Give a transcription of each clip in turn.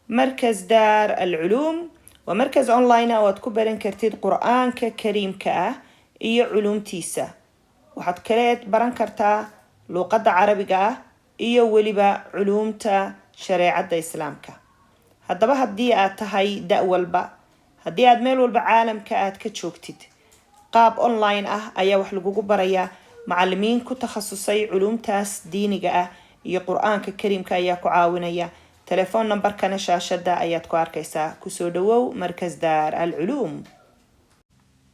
مركز دار العلوم ومركز أونلاين أو تكبرن كرتيد قرآن كريم كأه إيه علوم تيسا وحد كريت بران كرتا لغة عربية إيه ولبا علوم تا شريعة إسلامك هدبا هدي آتهاي دا والبا هدي آدميل والبا عالم كآت كتشوكتد قاب أونلاين أيا وحلقوكو برايا معلمين كتخصصي علوم تاس دينيقا إيه قرآن كريم كأيا كعاونيا تليفون نمبر كان شاشة أياتكو أركيسا كسودو مركز دار العلوم.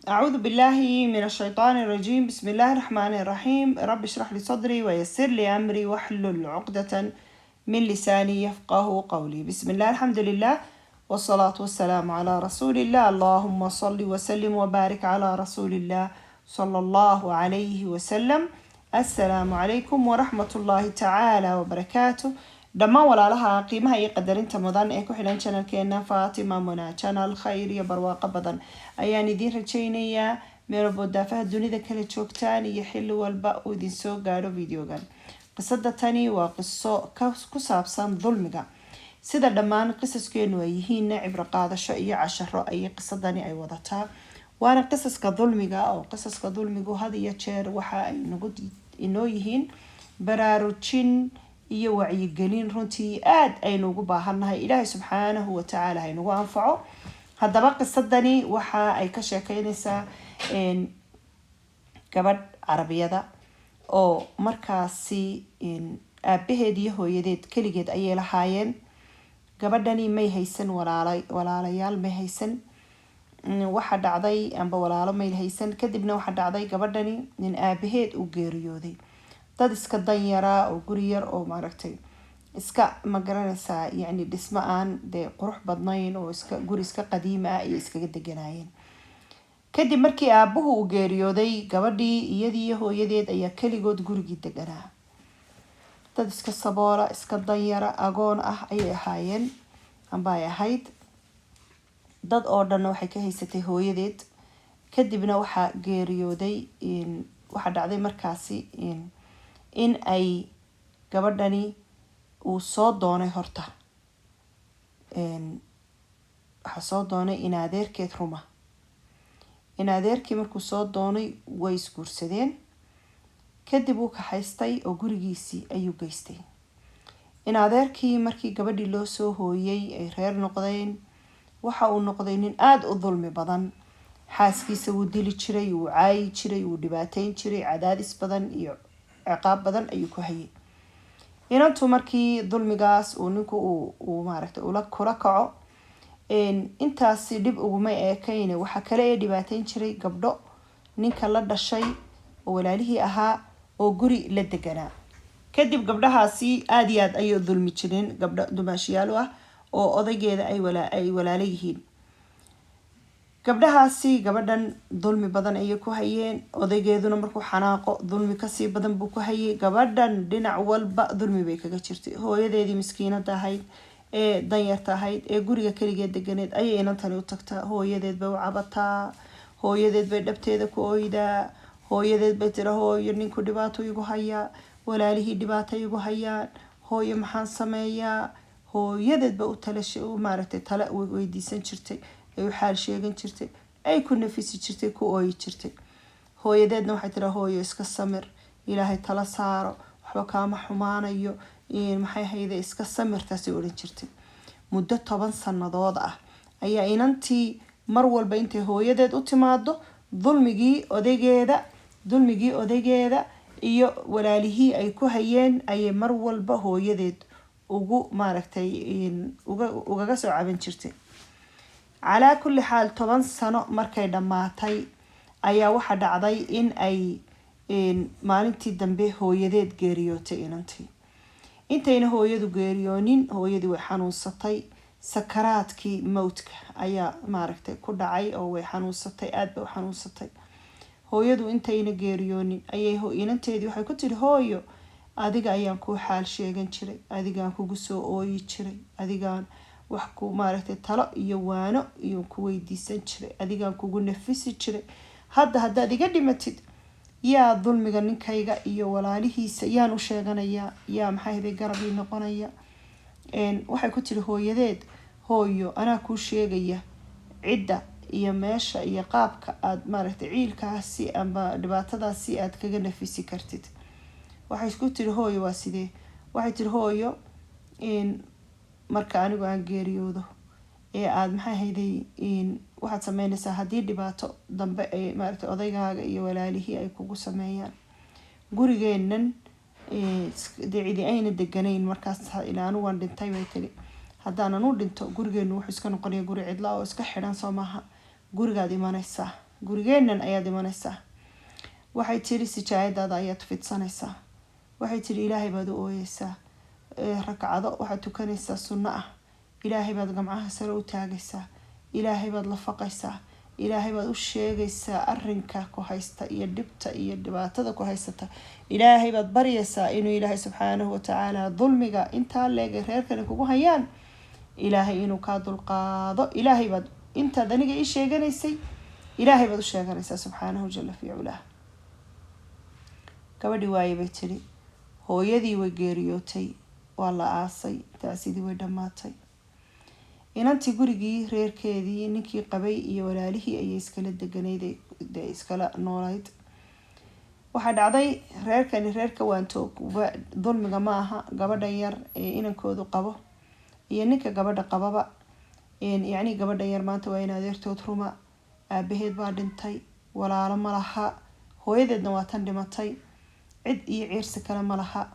أعوذ بالله من الشيطان الرجيم. بسم الله الرحمن الرحيم. رب اشرح لي صدري ويسر لي أمري واحلل عقدة من لساني يفقه قولي. بسم الله الحمد لله والصلاة والسلام على رسول الله. اللهم صل وسلم وبارك على رسول الله صلى الله عليه وسلم. السلام عليكم ورحمة الله تعالى وبركاته. dhammaan walaalaha qiimaha iyo qadarinta mudan ee ku xilan channelkeena Fatima Muna channel khayr iyo barwaaqo badan ayaan idin rajaynayaa meel boodaafaha dunida kala joogtaan iyo xilli walba uu idin soo gaaro videogan. qisada tani waa qiso ku saabsan dulmiga sida dhammaan qisaskeenu ay yihiin cibro qaadasho iyo casharo ay qisadani ay wadataa waana qisaska dulmiga oo qisaska dulmigu had iyo jeer waxa ay nagu inoo yihiin baraarujin iyo wacyigelin runtii aad aynu ugu baahannahay Ilaahay subxaanahu wa ta'ala aynu ugu anfaco. haddaba qisadani waxa ay ka sheekeynaysaa gabadh Carabiyada oo markaasi aabaheed iyo hooyadeed kaligeed ayay lahaayeen. gabadhani may haysan walaalayaal may haysan waxa dhacday amba walaalo may haysan kadibna waxa dhacday gabadhani in aabaheed uu geeriyooday. dad iska danyara oo guri yar oo maaragtay iska magaranaysaa yani dhismo aan de qurux badnayn oo iska guri iska qadiimi ah iyo iskaga deganaayeen. kadib markii aabuhu uu geeriyooday gabadhii iyadii iyo hooyadeed ayaa kaligood gurigii deganaa. dad iska saboola iska danyara agoon ah ayay ahaayeen amba ay ahayd. dad oo dhan waxay ka haysatay hooyadeed. kadibna waxaa geeriyooday waxa dhacday markaasi in ay gabadhani uu soo doonay horta waxa soo doonay in adeerkeed Ruma. in adeerkii markuu soo doonay way isguursadeen. kadib uu ka haystay oo gurigiisii ayuu geystay. in adeerkii markii gabadhii loo soo hooyay ay reer noqdeen waxa uu noqday nin aad u dulmi badan. xaaskiisa wuu dili jiray, wuu caayi jiray, wuu dhibaateyn jiray, cadaadis badan iyo ciqaab badan ayuu ku hayay. inantu markii dulmigaas uu ninku uu maaragtay ula kula kaco intaasi dib uguma eekayne waxa kale ee dhibaateyn jiray gabdho ninka la dhashay oo walaalihii ahaa oo guri la deganaa. kadib gabdhahaasi aad iyo aad ayay dulmi jireen gabdho dumaashiyaal ah oo odaygeeda ay walaalo yihiin. gabdhahaasi gabadhan dulmi badan ayay ku hayeen. odaygeeduna markuu xanaaqo dulmi kasii badan buu ku hayay. gabadhan dhinac walba dulmi bay kaga jirtay. hooyadeedii miskiinada ahayd ee danyarta ahayd ee guriga kaligeed deganeed ayay inantani u tagtaa. hooyadeed bay u cabataa. hooyadeed bay dhabteeda ku oydaa. hooyadeed bay tira hooyo ninku dhibaato igu hayaa, walaalihii dhibaato igu hayaan, hooyo maxaan sameeyaa. hooyadeed ba u talashay u maaragtay tala weydiisan jirtay, ay u xaal sheegan jirtay, ay ku nafisi jirtay, ku ooyi jirtay. hooyadeedna waxay tira hooyo iska samir, ilaahay tala saaro, waxba kaama xumaanayo, maxay hayde iska samirtaasay odhan jirtay. muddo 10 sannadood ah ayaa inantii mar walba intay hooyadeed u timaado dulmigii odaygeeda iyo walaalihii ay ku hayeen ayay mar walba hooyadeed ugu maaragtay ugaga soo caban jirtay. calaa kulli xaal 10 sano markay dhammaatay ayaa waxa dhacday in ay maalintii dambe hooyadeed geeriyootay inantii. intayna hooyadu geeriyoonin hooyadii way xanuunsatay. sakaraadkii mawdka ayaa maaragtay ku dhacay oo way xanuunsatay, aad bay u xanuunsatay. hooyadu intayna geeriyoonin ayay inanteedii waxay ku tiri hooyo adiga ayaan ku xaal sheegan jiray, adigaan kugu soo ooyi jiray, adigaan wax ku maaragtay talo iyo waano iyo ku weydiisan jiray, adigaan kugu nafisi jiray. haddaad iga dhimatid yaa dulmiga ninkayga iyo walaalihiisa yaan u sheeganayaa, yaa maxay garab ii noqonaya. waxay ku tiri hooyadeed hooyo anaa kuu sheegaya cidda iyo meesha iyo qaabka aad maaragtay ciilkaasi ama dhibaatadaasi aad kaga nafisi kartid. waxay isku tiri hooyo waa sidee? waxay tiri hooyo marka anigu aan geeriyoodo ee aad maxay hayday waxaad sameynaysaa haddii dhibaato dambe ay maaragtay odaygaaga iyo walaalihii ay kugu sameeyaan gurigeennan cidi ayna deganayn markaas ilaa anigu waan dhintay bay tiri. haddaanan u dhinto gurigeennu wuxuu iska noqonaya guri cidla oo iska xidhan soo maaha. gurigaad imanaysaa, gurigeennan ayaad imanaysaa. waxay tiri sijaayadaada ayaad fidsanaysaa. waxay tiri ilaahay baad u ooyeysaa, ragcado waxaad tukanaysaa sunno ah. ilaahay baad gamcaha sare u taagaysaa, ilaahay baad la faqaysaa, ilaahay baad u sheegaysaa arrinka ku haysta iyo dhibta iyo dhibaatada ku haysata. ilaahay baad baryaysaa inuu ilaahay subxaanahu watacaala dulmiga intaa leegay reerkani kugu hayaan ilaahay inuu kaa dulqaado. ilaahay baad intaad aniga ii sheeganaysay ilaahay baad u sheeganaysaa subxaanahu jalla fi culaah. gabadhii waayay bay tiri, hooyadii way geeriyootay, waa la aasay, taasidii way dhammaatay. inantii gurigii reerkeedii ninkii qabay iyo walaalihii ayay iskala deganayd, iskala noolayd. waxaa dhacday reerkani reerka waantoog dulmiga ma aha. gabadha yar ee inankoodu qabo iyo ninka gabadha qababa yacni gabadha yar maanta waa in adeertood ruma, aabaheed baa dhintay, walaalo ma laha, hooyadeedna waa tan dhimatay, cid iyo ciirsi kale ma laha.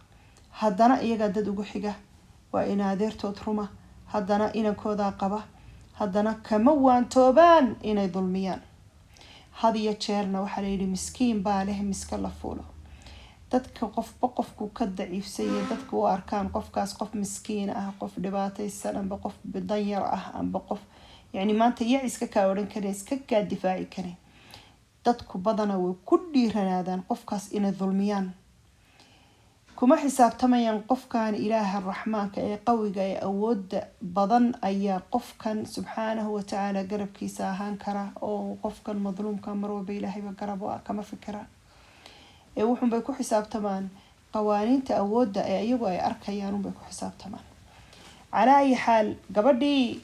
haddana iyagaa dad ugu xiga, waa in adeertood ruma, haddana inankoodaa qaba, haddana kama waantoobaan inay dulmiyaan. had iyo jeerna waxaa layidhi miskiin baa leh miska la fuulo. dadka qofba qofku ka daciifsaya dadka u arkaan qofkaas qof miskiin ah, qof dhibaataysan, amba qof danyar ah, amba qof yacni maanta yaa iska kaa odhan kare, iska kaa difaaci kare. dadku badana way ku dhiiranaadaan qofkaas inay dulmiyaan. kuma xisaabtamayaan qofkan ilaaha raxmaanka ee qawiga ee awooda badan ayaa qofkan subxaanahu watacaala garabkiisa ahaan kara, oo qofkan madluumka marwalba ilaahayba garab u ah kama fikiraan. wuxuunbay ku xisaabtamaan qawaaniinta awooda ee iyagu ay arkayaan unbay ku xisaabtamaan. calaa ayi xaal gabadhii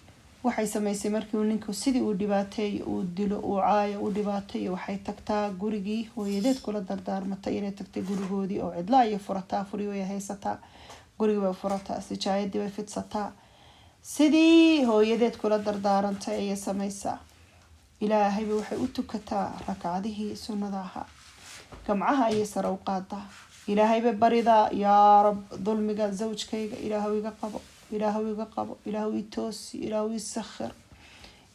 waxay samaysay markii uu ninku sidii uu dhibaateey uu dilo uu caayo u dhibaatay waxay tagtaa gurigii hooyadeed kula dardaarmatay inay tagtay gurigoodii oo cidla iyo furataa, furi way haysataa, gurigii bay furataa, sijaayadii bay fidsataa. sidii hooyadeed kula dardaarantay ayay samaysaa. ilaahayba waxay u tukataa rakcadihii sunnada ahaa, gamcaha ayay sare u qaadaa, ilaahayba baridaa, yaa rab dulmiga zawjkayga ilaahu iga qabo, ilaahu iga qabo, ilaahu itoosi, ilaahu isakhir.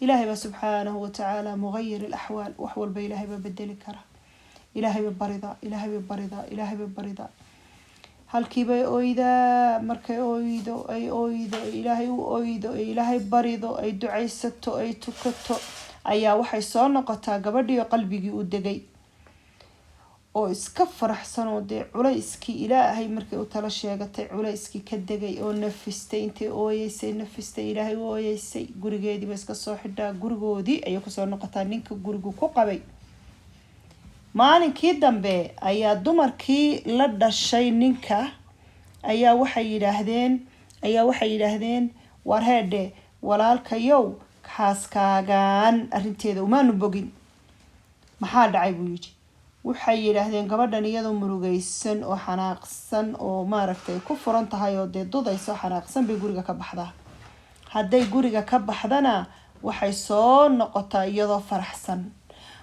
ilaahayba subxaanahu watacaala mughayir alaxwaal, wax walba ilaahayba bedeli kara. ilaahayba baridaa, ilaahayba baridaa, ilaahayba baridaa. halkiibay oydaa. markay oydo ay oydo ilaahay u oydo ee ilaahay barido ay ducaysato ay tukato ayaa waxay soo noqotaa gabadhii oo qalbigii u degay oo iska faraxsan oo dee culayskii ilaahay markay u tala sheegatay culayskii ka degay oo nafistay. intay ooyeysay nafistay, ilaahay u ooyeysay, gurigeediiba iska soo xidhaa, gurigoodii ayay kusoo noqotaa ninka gurigu ku qabay. maalinkii dambe ayaa dumarkii la dhashay ninka ayaa waxay yidhaahdeen war heedhe walaalkayow xaaskaagaan arrinteeda umaanu bogin, maxaa dhacay buu yidhi. waxay yidhaahdeen gabadhan iyadoo murugaysan oo xanaaqsan oo maaragtay ku furan tahay oo dee dudayso xanaaqsan bay guriga ka baxdaa. hadday guriga ka baxdana waxay soo noqotaa iyadoo faraxsan.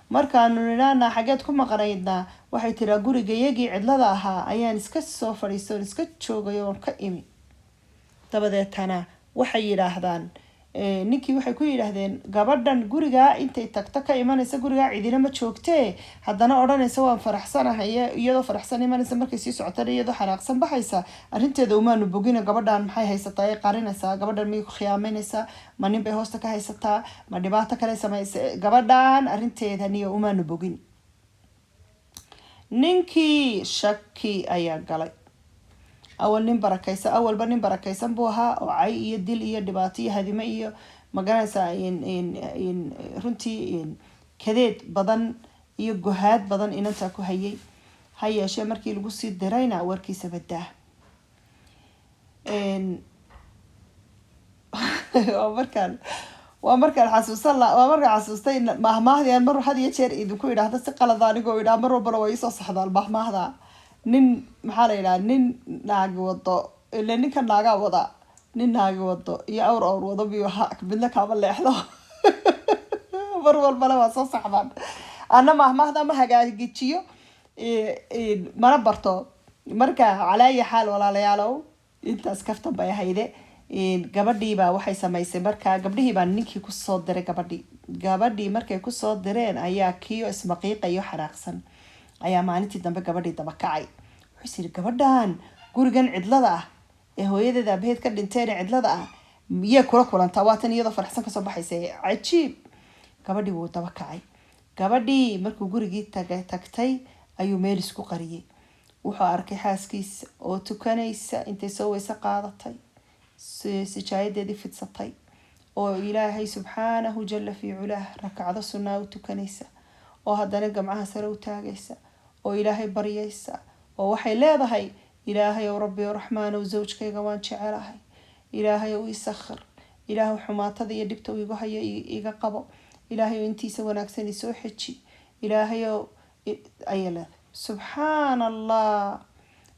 markaanu nidhaanaa xageed ku maqnaydnaa, waxay tiraa gurigayagii cidlada ahaa ayaan iska soo fadhiisoon iska joogay oon ka imi. dabadeetana waxay yidhaahdaan ninkii waxay ku yidhaahdeen gabadhan gurigaa intay tagto ka imanaysa gurigaa cidina ma joogtee haddana odhanaysa waan faraxsanahay, iyadoo faraxsan imanaysa markay sii socotana iyadoo xanaaqsan baxaysa. arrinteeda umaanu bogina, gabadhan maxay haysataa ay qarinaysaa, gabadhan miyay ku khiyaameynaysaa, ma nin bay hoosta ka haysataa, ma dhibaato kale samaysa, gabadhan arrinteeda niyo umaanu bogin. ninkii shaki ayaa galay. awalba nin barakaysan buu ahaa oo cay iyo dil iyo dhibaato iyo hadime iyo magaranaysaa runtii kadeed badan iyo gohaad badan inantaa ku hayay. ha yeeshee markii lagu sii dirayna warkiisa badaa. ومركان حسوس الله ومركان حسوستين مهما هذه المرة هذه يشير إذا كوي هذا سقلا ذلك وإذا مرة بلو يصص هذا المهما هذا نين محاله نين ناقي وضو إلا نين كان ناقا وضع نين ناقي وضو يا أور وضو بيوهاك بدك عمل لي إحدى مرة بلو يصص هذا أنا مهما هذا ما هجا جيتشيو ما نبرتو مركا على أي حال ولا ليالو أنت أسكفت بيا هيدا gabadhii baa waxay samaysay markaa gabdhihii baa ninkii ku soo diray gabadhii markay ku soo direen ayaa kiyo ismaqiiqayo xaraaqsan ayaa maalintii dambe gabadhii daba kacay wuxuu yiri gabadhan gurigan cidlada ah ee hooyadeeda abeed ka dhinteen cidlada ah miya kula kulanta waatan iyadoo farxsan ka soo baxaysay cajiib gabadhii wuu daba kacay gabadhii markuu gurigii tagtay ayuu meel isku qariyay wuxuu arkay xaaskiisa oo tukanaysa intay soo weyse qaadatay سجايدي في السطي أو إلهي سبحانه جل في علاه ركعة سنة وتكنيسة وهذا نجا معها سر وتاجيسة وإلهي بريسة ووحي لا ضهي إلهي وربي ورحمن وزوجك يجوان شعرهاي إلهي ويسخر إلهي حماة ذي يدبت ويجوها يجقبه إلهي وإنتي سوى نكسني سوحتشي إلهي أيلا سبحان الله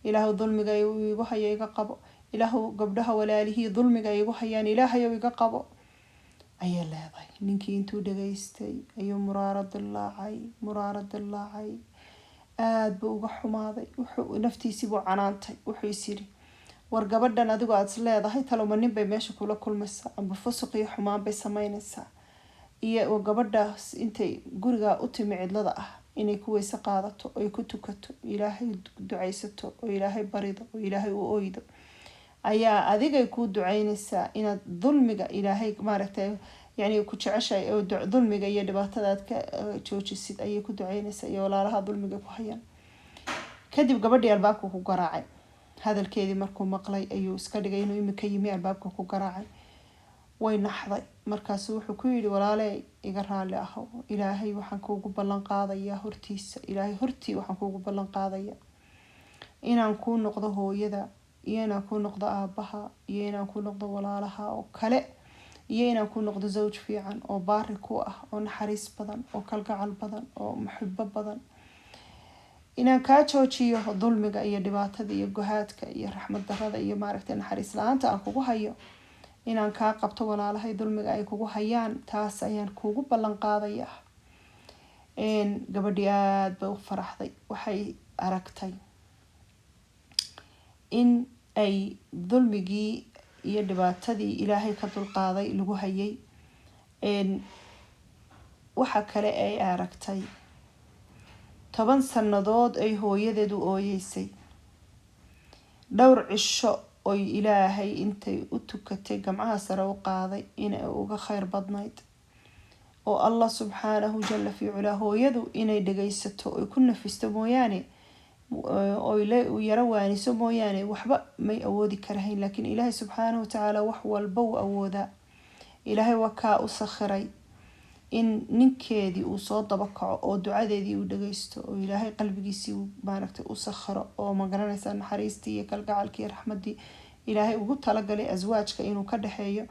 إلهي ظلم جاي ويجوها يجقبه إلهو قبلها ولا له ظلم جاي وحيان إلهي ويققبه أي لا ضي نكين تو دجيستي أي مرارد الله عي بوجح ماضي ونفتي سبوا عنانتي وحيسيري ورقبنا ندقو أتصل ضحي تلو من نبي ماشي كل مسا بفسقي حمام بسمين الساعة إيه وقبنا أنتي جرجا أتمع لضع إني كوي سقاطته ويكتكته إلهي دعيسته وإلهي بريده وإلهي وأيده ayaa adiga ku ducaynaysaa inaad dulmiga ilaahay maaragtay yani ku jeceshay oo dulmiga iyo dhibaatada aad ka joojisid ayay ku ducaynaysaa iyo walaalaha dulmiga ku hayaan kadib gabadhii albaabka ku garaacay hadalkeedii markuu maqlay ayuu iska dhigay inuu imika yimi albaabka ku garaacay way naxday markaas wuxuu ku yiri walaalay iga raali ahaw ilaahay waxaan kuugu ballan qaadayaa hortiisa ilaahay hortii waxaan kuugu ballan qaadayaa inaan ku noqdo hooyada ينا كون نقض أبها ينا كون نقض ولالها أو كلا ينا كون نقض زوج في عن أو باركوه أو نحريس بدن أو كلقع البدن أو محبة بدن إنا كاتشوتشي ظلمك أي دبات هذه جهاتك يا رحمة هذا يا معرفة نحريس لا أنت أكوه هيا إنا كاقبت ولالها ظلمك أي كوه هيان تاس أيان كوه بلنقاضية إن قبديات بوفرح ذي وحي أركتي إن أي ظلمي يدبات هذه إلهي كتل قاضي لجوهي إن وحكى أي أركتي طبعا سنضاد أي هو يدو أو يسي دور عشاء أي إلهي أنت أتوكتي جمعها سرو قاضي إن أوجا خير بدنايت أو الله سبحانه جل في علاه يدو إن يدقيسته يكون في استموياني ويرواني سمو يعني وحبا ما يأودي كرهين لكن إلهي سبحانه وتعالى وحوى البو أودا إلهي وكا أسخري إن ننكيدي وصوت بقع أو دعادي ودقيستو وإلهي قلبي سيو باركت أسخر أو مقرنة سان حريستي يكالقع الكير رحمدي إلهي وقلت لقى أزواجك إنو كدحيو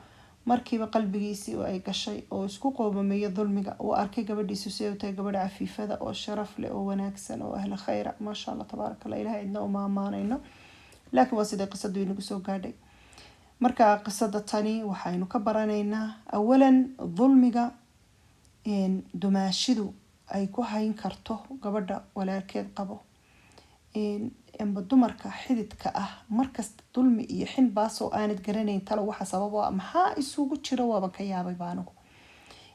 markiiba qalbigiisii oo ay gashay oo isku qoomamay dulmiga oo arkay gabadhiisu si ay gabadh cafiifada oo sharaf leh oo wanaagsan oo ahla khayr ma sha Allah tabarakallah ilaahay idna uma amaanayno laakiin waa sida qisadu inagu soo gaadhay marka qisada tani waxaynu ka baranaynaa awalan dulmiga in dumaashidu ay ku hayn karto gabadha walaalkeed qabo amba dumarka xididka ah markasta dulmi iyo xin baasoo aanad garanayn talo waxa sabab ah maxaa isugu jira waaba ka yaabay baanagu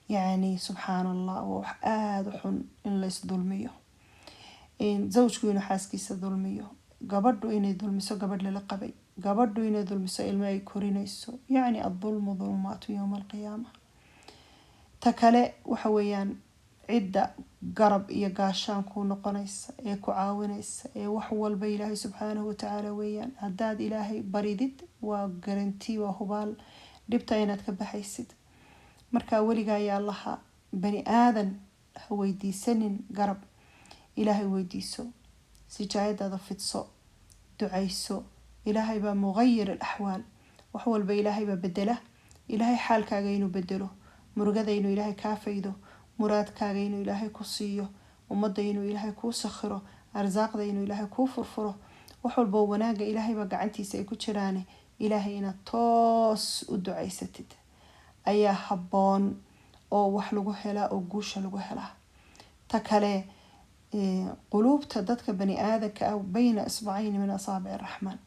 yani subhanallah wax aad u xun in la is dulmiyo in zawjku inuu xaaskiisa dulmiyo gabadhu inay dulmiso gabadh la qabay gabadhu inay dulmiso ilmo ay korinayso yani ad-dulmu dhulumaatu yawm al-qiyamah takale waxa weeyaan عدة قرب يقاشان كون نقنيس يكو عاونيس wax walba ilaahay subhanahu wa ta'ala weeyaan hadaad ilaahay baridid waa garanti waa hubaal dhibta inaad ka baxaysid marka waliga ayaa allaha bani aadan weydiisanin garab ilaahay weydiiso si jaayada fidso ducayso ilaahay ba mughayir al ahwal wax walba ilaahay ba bedela ilaahay xaalkaaga inuu bedelo, murugada inuu ilaahay kaa faydo, muraadkaaga inuu ilaahay ku siiyo, ummadda inuu ilaahay kuu sakhiro, arsaaqda inuu ilaahay kuu furfuro. wax walbo wanaaga ilaahay baa gacantiisa ay ku jiraane ilaahay inaad toos u ducaysatid ayaa habboon oo wax lagu helaa oo guusha lagu helaa. ta kale quluubta dadka bani aadamka ah bayna isbacayni min asaabici raxmaan,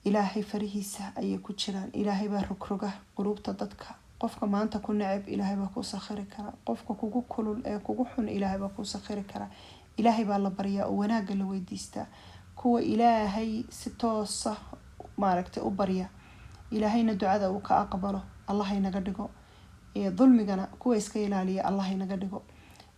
ilaahay farihiisa ayay ku jiraan. ilaahay baa rogroga quluubta dadka. qofka maanta ku neceb ilaahay baa kuu sakhiri karaa, qofka kugu kulul ee kugu xun ilaahay baa kuu sakhiri karaa. ilaahay baa la baryaa oo wanaaga la weydiistaa. kuwa ilaahay si toosa maaragtay u barya ilaahayna ducada uu ka aqbalo allah inaga dhigo, dulmigana kuwa iska ilaaliya allah inaga dhigo.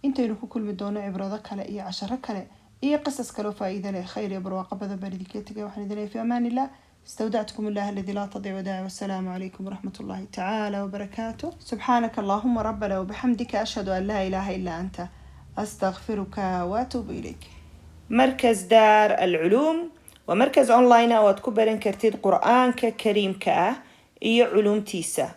intaynu ku kulmi doono cibrado kale iyo casharo kale iyo qisas kale oo faa'iido leh, khayr iyo barwaaqo badan baan idinka tegay. waxaan idin leeyahay fi amaan illah. استودعتكم الله الذي لا تضيع ودائعه. والسلام عليكم ورحمة الله تعالى وبركاته. سبحانك اللهم ربنا وبحمدك أشهد أن لا إله إلا أنت أستغفرك وأتوب إليك. مركز دار العلوم ومركز أونلاين أو تكبرين كرتيد قرآن كريم إيه علوم تيسا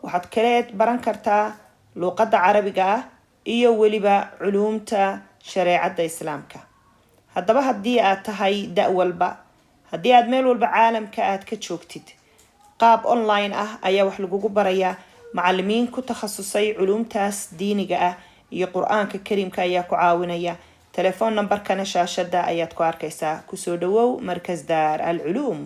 وحد كريت بران كرتا لغة عربية إيه ولبا علوم تا شريعة إسلامك. هدبا هدي آتهاي دأول با haddii aad meel walba caalamka aad ka joogtid qaab online ah ayaa wax lagugu barayaa. macallimiin ku takhasusay culumtaas diiniga ah iyo qur-aanka kariimka ayaa ku caawinaya. telefoon nambarkana shaashada ayaad ku arkaysaa. kusoo dhawow markas daar alculuum.